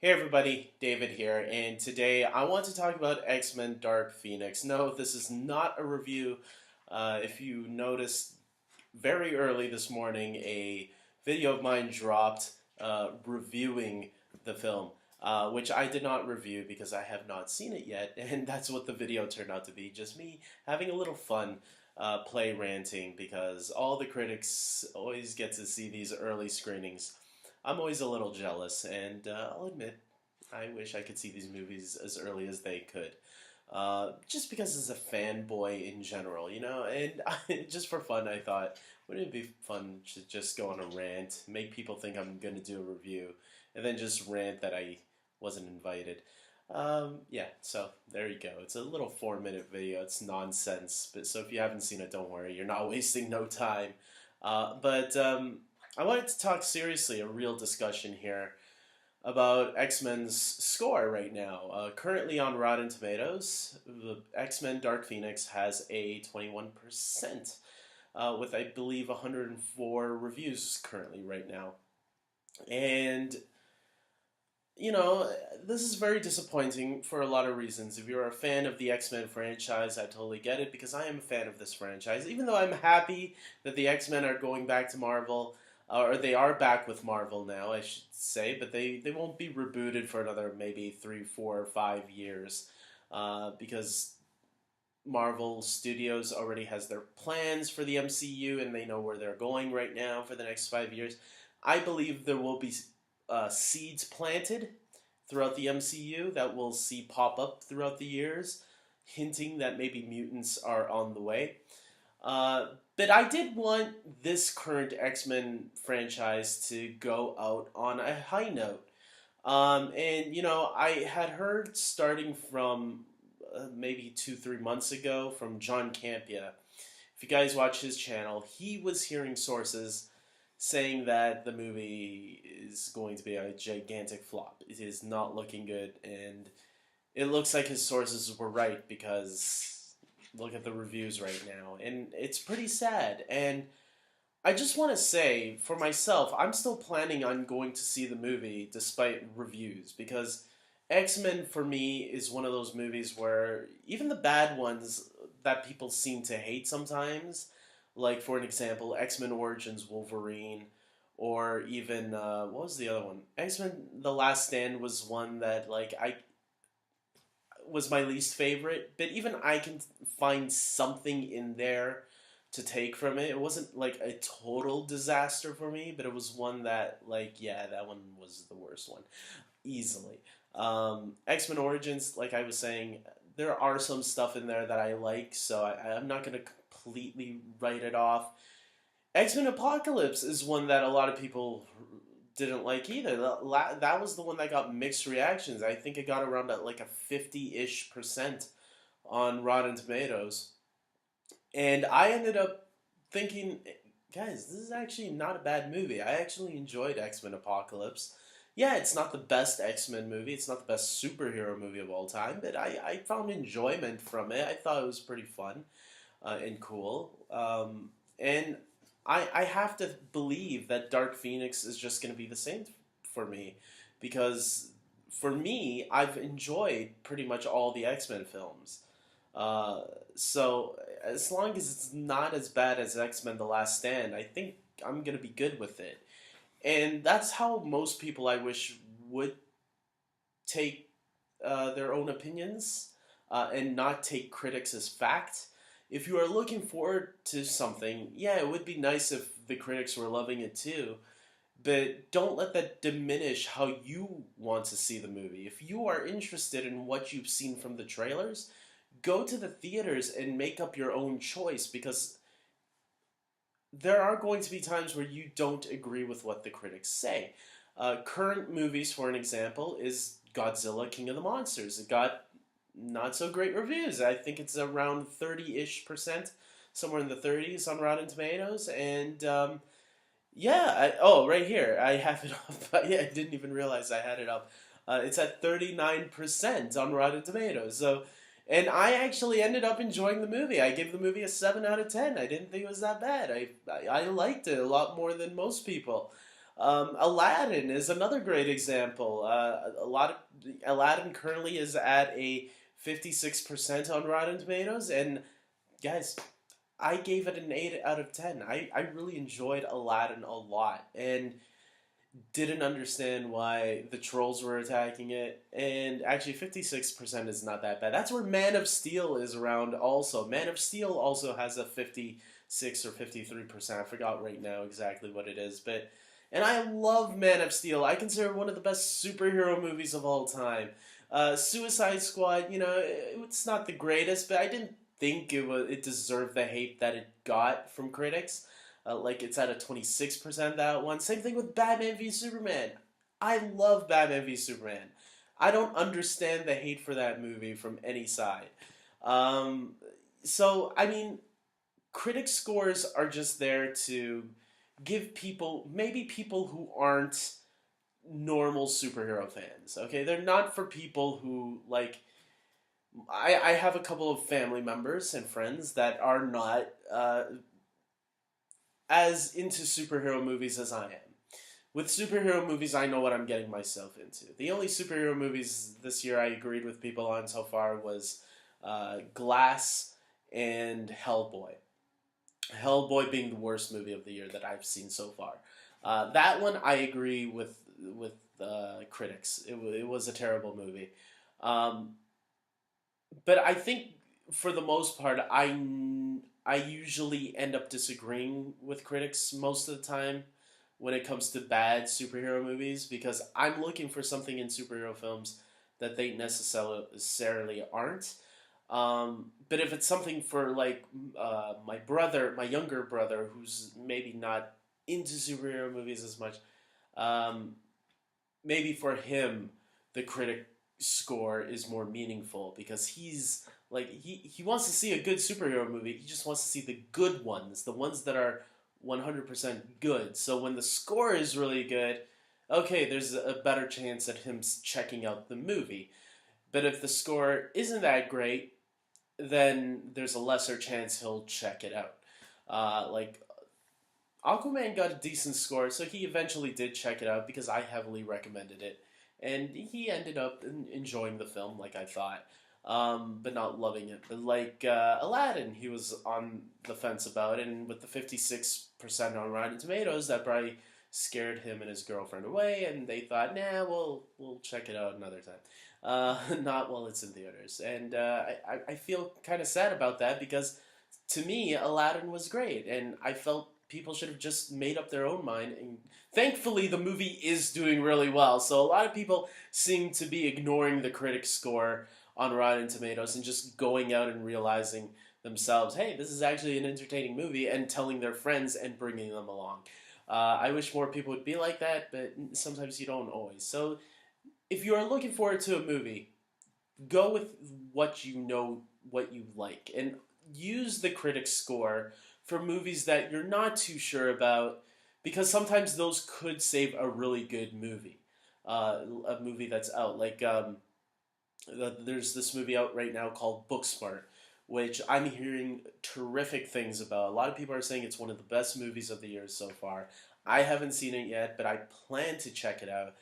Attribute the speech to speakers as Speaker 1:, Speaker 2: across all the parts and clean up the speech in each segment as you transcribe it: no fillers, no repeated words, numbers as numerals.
Speaker 1: Hey everybody, David here, and today I want to talk about X-Men Dark Phoenix. No, this is not a review. If you noticed, very early this morning, a video of mine dropped reviewing the film, which I did not review because I have not seen it yet, and that's what the video turned out to be, just me having a little fun play ranting because all the critics always get to see these early screenings. I'm always a little jealous, and I'll admit, I wish I could see these movies as early as they could. Just because as a fanboy in general, and just for fun, I thought, wouldn't it be fun to just go on a rant, make people think I'm going to do a review, and then just rant that I wasn't invited. Yeah, so there you go. It's a little 4-minute video. It's nonsense, but so if you haven't seen it, don't worry. You're not wasting no time. But I wanted to talk seriously, a real discussion here about X-Men's score right now. Currently on Rotten Tomatoes, the X-Men Dark Phoenix has a 21%, with I believe 104 reviews currently right now. And this is very disappointing for a lot of reasons. If you're a fan of the X Men franchise, I totally get it because I am a fan of this franchise. Even though I'm happy that the X Men are going back to Marvel, or they are back with Marvel now, I should say, but they won't be rebooted for another maybe 3, 4, or 5 years because Marvel Studios already has their plans for the MCU and they know where they're going right now for the next 5 years. I believe there will be seeds planted throughout the MCU that we'll see pop up throughout the years, hinting that maybe mutants are on the way. But I did want this current X-Men franchise to go out on a high note. And I had heard starting from maybe 2, 3 months ago from John Campia. If you guys watch his channel, he was hearing sources saying that the movie is going to be a gigantic flop. It is not looking good, and it looks like his sources were right because look at the reviews right now, and it's pretty sad. And I just want to say, for myself, I'm still planning on going to see the movie despite reviews because X Men for me is one of those movies where even the bad ones that people seem to hate sometimes, like for an example, X Men Origins Wolverine, or even what was the other one? X Men The Last Stand was one that like I was my least favorite, but even I can find something in there to take from it. It wasn't like a total disaster for me, but it was one that like yeah, that one was the worst one easily. X Men Origins, like I was saying, there are some stuff in there that I like, so I'm not gonna completely write it off. X Men Apocalypse is one that a lot of people didn't like either. That was the one that got mixed reactions. I think it got around at like a 50-ish% on Rotten Tomatoes. And I ended up thinking, guys, this is actually not a bad movie. I actually enjoyed X Men Apocalypse. Yeah, it's not the best X Men movie, it's not the best superhero movie of all time, but I found enjoyment from it. I thought it was pretty fun and cool. And I have to believe that Dark Phoenix is just going to be the same for me because for me, I've enjoyed pretty much all the X Men films. Uh, so as long as it's not as bad as X Men: The Last Stand, I think I'm gonna be good with it. And that's how most people I wish would take their own opinions and not take critics as fact. If you are looking forward to something, yeah, it would be nice if the critics were loving it too. But don't let that diminish how you want to see the movie. If you are interested in what you've seen from the trailers, go to the theaters and make up your own choice because there are going to be times where you don't agree with what the critics say. Current movies, for an example, is Godzilla King of the Monsters. It got not so great reviews. I think it's around 30-ish%, somewhere in the 30s on Rotten Tomatoes. And yeah, oh, right here. I have it up. Yeah, I didn't even realize I had it up. It's at 39% on Rotten Tomatoes. So, and I actually ended up enjoying the movie. I gave the movie a 7 out of 10. I didn't think it was that bad. I liked it a lot more than most people. Aladdin is another great example. Aladdin currently is at a 56% on Rotten Tomatoes, and guys, I gave it an 8 out of 10. I really enjoyed Aladdin a lot and didn't understand why the trolls were attacking it. And actually, 56% is not that bad. That's where Man of Steel is around also. Man of Steel also has a 56 or 53%. I forgot right now exactly what it is. But and I love Man of Steel. I consider it one of the best superhero movies of all time. Suicide Squad, it's not the greatest, but I didn't think it deserved the hate that it got from critics. Like it's at a 26% that one. Same thing with Batman v Superman. I love Batman v Superman. I don't understand the hate for that movie from any side. Um, so I mean, critic scores are just there to give people, maybe people who aren't normal superhero fans. Okay, they're not for people who like. I have a couple of family members and friends that are not as into superhero movies as I am. With superhero movies, I know what I'm getting myself into. The only superhero movies this year I agreed with people on so far was Glass and Hellboy. Hellboy being the worst movie of the year that I've seen so far. That one I agree with critics. It was a terrible movie. Um, but I think for the most part, I usually end up disagreeing with critics most of the time when it comes to bad superhero movies because I'm looking for something in superhero films that they necessarily aren't. But if it's something for like my brother, my younger brother, who's maybe not into superhero movies as much, um, maybe for him the critic score is more meaningful because he's like he wants to see a good superhero movie. He just wants to see the good ones, the ones that are 100% good. So when the score is really good, okay, there's a better chance at him checking out the movie. But if the score isn't that great, then there's a lesser chance he'll check it out. Like Aquaman got a decent score, so he eventually did check it out because I heavily recommended it, and he ended up enjoying the film like I thought, but not loving it. But like Aladdin, he was on the fence about it, and with the 56% on Rotten Tomatoes, that probably scared him and his girlfriend away, and they thought, nah, we'll check it out another time. Not while it's in theaters, and I feel kind of sad about that because to me, Aladdin was great, and I felt people should have just made up their own mind. And thankfully, the movie is doing really well. So a lot of people seem to be ignoring the critic score on Rotten Tomatoes and just going out and realizing themselves, hey, this is actually an entertaining movie, and telling their friends and bringing them along. I wish more people would be like that, but sometimes you don't always. So if you are looking forward to a movie, go with what you know, what you like, and use the critic score for movies that you're not too sure about, because sometimes those could save a really good movie, a movie that's out. Like there's this movie out right now called Booksmart, which I'm hearing terrific things about. A lot of people are saying it's one of the best movies of the year so far. I haven't seen it yet, but I plan to check it out.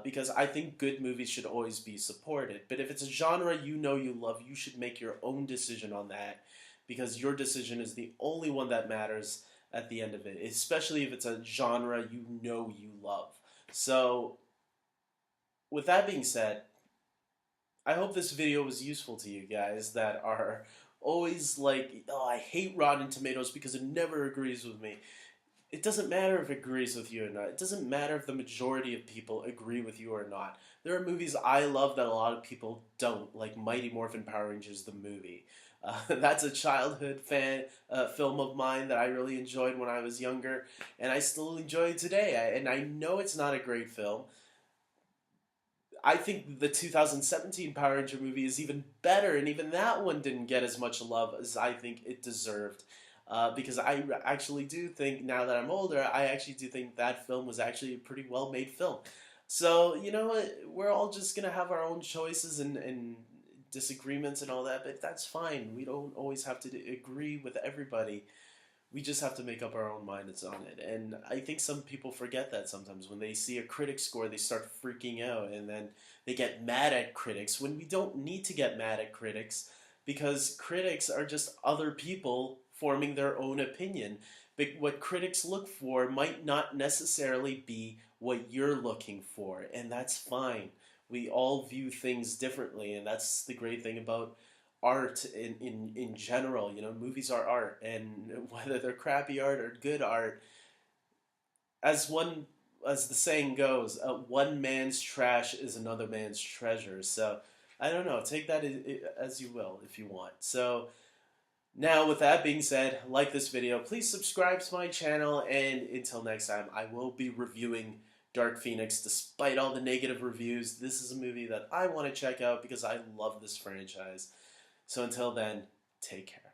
Speaker 1: Because I think good movies should always be supported. But if it's a genre you know you love, you should make your own decision on that because your decision is the only one that matters at the end of it, especially if it's a genre you know you love. So, with that being said, I hope this video was useful to you guys that are always like, oh, I hate Rotten Tomatoes because it never agrees with me. It doesn't matter if it agrees with you or not. It doesn't matter if the majority of people agree with you or not. There are movies I love that a lot of people don't, like Mighty Morphin Power Rangers the movie. That's a childhood film of mine that I really enjoyed when I was younger, and I still enjoy it today. And I know it's not a great film. I think the 2017 Power Ranger movie is even better, and even that one didn't get as much love as I think it deserved. Because I actually do think, now that I'm older, I actually do think that film was actually a pretty well-made film. So, you know what, we're all just going to have our own choices and disagreements and all that, but that's fine. We don't always have to agree with everybody. we just have to make up our own minds on it. And I think some people forget that sometimes. When they see a critic score, they start freaking out, and then they get mad at critics when we don't need to get mad at critics, because critics are just other people forming their own opinion. But what critics look for might not necessarily be what you're looking for, and that's fine. We all view things differently, and that's the great thing about art in general. You know, movies are art, and whether they're crappy art or good art, as one as the saying goes, one man's trash is another man's treasure. So I don't know, take that as you will if you want. So now, with that being said, like this video, please subscribe to my channel, and until next time, I will be reviewing Dark Phoenix. Despite all the negative reviews, this is a movie that I want to check out because I love this franchise. So until then, take care.